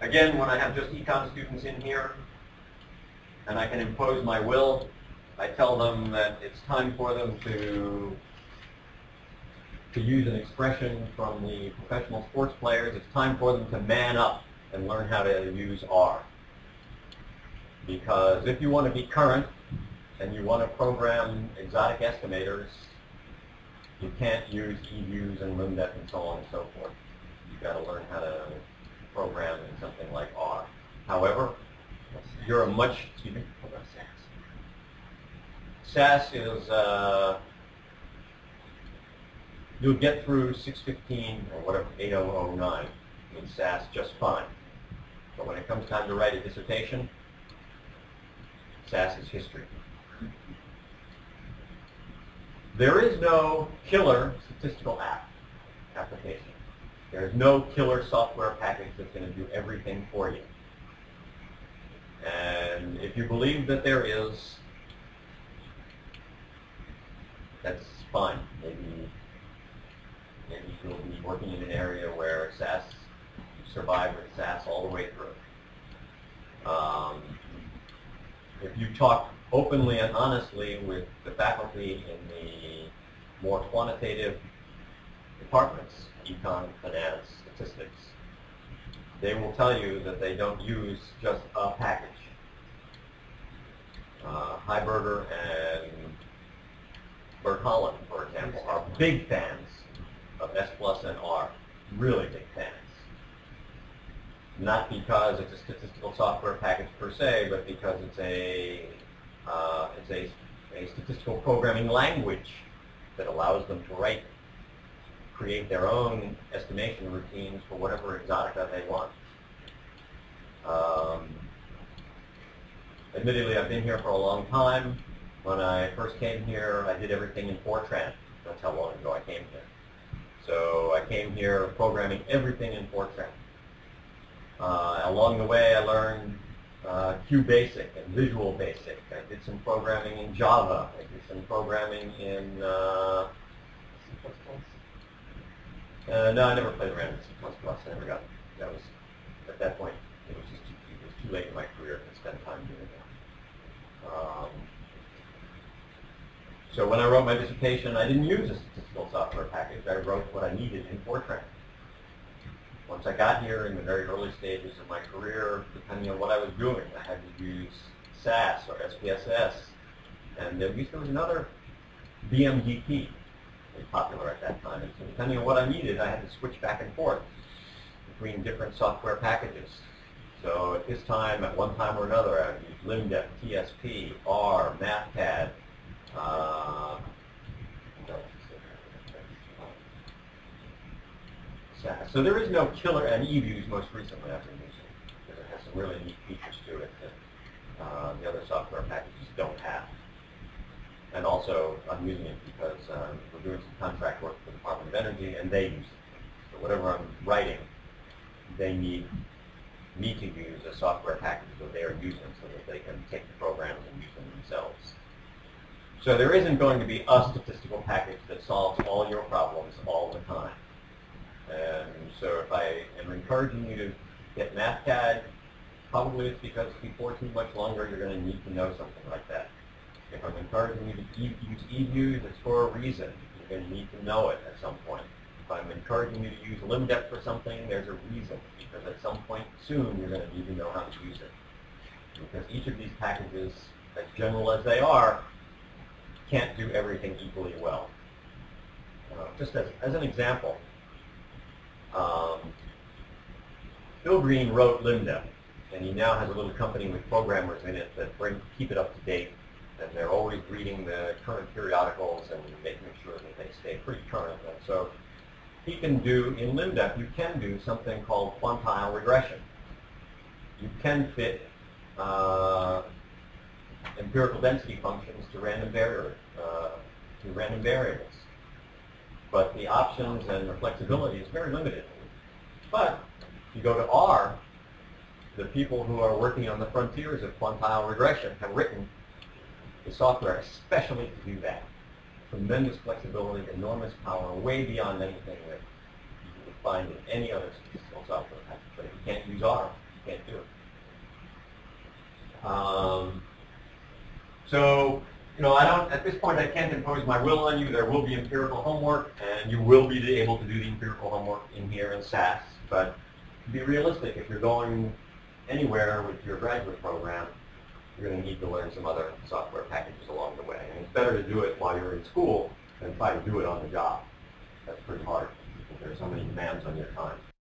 Again, when I have just econ students in here, and I can impose my will, I tell them that it's time for them to use an expression from the professional sports players. It's time for them to man up and learn how to use R. Because if you want to be current and you want to program exotic estimators, you can't use eViews and LIMDEP and so on and so forth. You've got to learn how to program in something like R. However, you're a much, excuse me, what about SAS? SAS is, you'll get through 615 or whatever, 8009 in SAS just fine. But when it comes time to write a dissertation, SAS is history. There is no killer statistical application. There is no killer software package that's going to do everything for you. And if you believe that there is, that's fine. Maybe you'll be working in an area where SAS, you survive with SAS all the way through. If you talk openly and honestly with the faculty in the more quantitative departments, econ, finance, statistics, they will tell you that they don't use just a package. Heiberger and Bert Holland, for example, are big fans of S+ and R, really big fans. Not because it's a statistical software package per se, but because it's a statistical programming language that allows them to create their own estimation routines for whatever exotica they want. Admittedly, I've been here for a long time. When I first came here, I did everything in Fortran. That's how long ago I came here. So I came here programming everything in Fortran. Along the way, I learned QBasic and Visual Basic. I did some programming in Java. I did some programming in C++. No, I never played around with C++. I never got. That was at that point. It was too late in my career to spend time doing that. So when I wrote my dissertation, I didn't use a statistical software package. I wrote what I needed in Fortran. Once I got here in the very early stages of my career, depending on what I was doing, I had to use SAS or SPSS. And there was another BMDP, was popular at that time. And so depending on what I needed, I had to switch back and forth between different software packages. So at this time, at one time or another, I would use LIMDEP, TSP, R, MathCAD, SAS. So there is no killer, and eViews most recently I've been using, because it has some really neat features to it that the other software packages don't have. And also, I'm using it because we're doing some contract work for the Department of Energy, and they use it. So whatever I'm writing, they need me to use a software package that they are using so that they can take the programs and use them themselves. So there isn't going to be a statistical package that solves all your problems all the time. And so if I am encouraging you to get MathCAD, probably it's because before too much longer you're going to need to know something like that. If I'm encouraging you to use eViews, it's for a reason. You're going to need to know it at some point. If I'm encouraging you to use LIMDEP for something, there's a reason. Because at some point soon you're going to need to know how to use it. Because each of these packages, as general as they are, can't do everything equally well. Just as an example, Bill Green wrote LIMDEP, and he now has a little company with programmers in it that keep it up to date, and they're always reading the current periodicals and making sure that they stay pretty current. And so he can do, in LIMDEP, you can do something called quantile regression. You can fit empirical density functions to random variables. But the options and the flexibility is very limited. But if you go to R, the people who are working on the frontiers of quantile regression have written the software especially to do that. Tremendous flexibility, enormous power, way beyond anything that you would find in any other statistical software package. But if you can't use R, can't do it. So, I don't, at this point, I can't impose my will on you. There will be empirical homework, and you will be able to do the empirical homework in here in SAS. But to be realistic, if you're going anywhere with your graduate program, you're going to need to learn some other software packages along the way. And it's better to do it while you're in school than try to do it on the job. That's pretty hard because there are so many demands on your time.